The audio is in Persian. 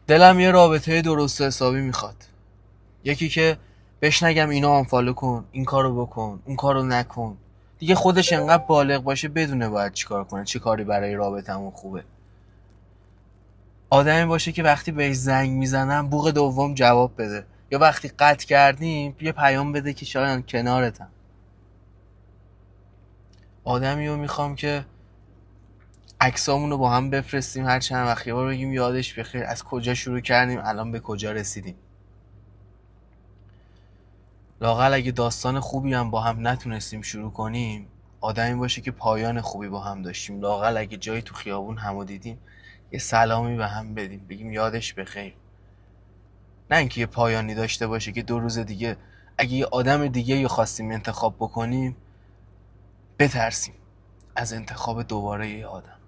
دلم یه رابطه درست حسابی میخواد. یکی که بهش نگم اینو آنفالو کن، این کارو بکن، اون کارو نکن. دیگه خودش انقدر بالغ باشه بدونه باید چیکار کنه، چه کاری برای رابطمون خوبه. آدمی باشه که وقتی بهش زنگ میزنم بوق دوم جواب بده، یا وقتی قطع کردیم یه پیام بده که شایان کنارتم. آدمی رو میخوام که عکسامون رو با هم بفرستیم، هر چند وقت یه بار بگیم یادش بخیر از کجا شروع کردیم الان به کجا رسیدیم. لااقل اگه داستان خوبی هم با هم نتونستیم شروع کنیم، آدمی باشه که پایان خوبی با هم داشتیم. لااقل اگه جایی تو خیابون همو دیدیم یه سلامی به هم بدیم، بگیم یادش بخیر. نه اینکه یه پایانی داشته باشه که 2 روز دیگه اگه یه آدم دیگه رو خواستیم انتخاب بکنیم بترسیم از انتخاب دوباره یه آدم.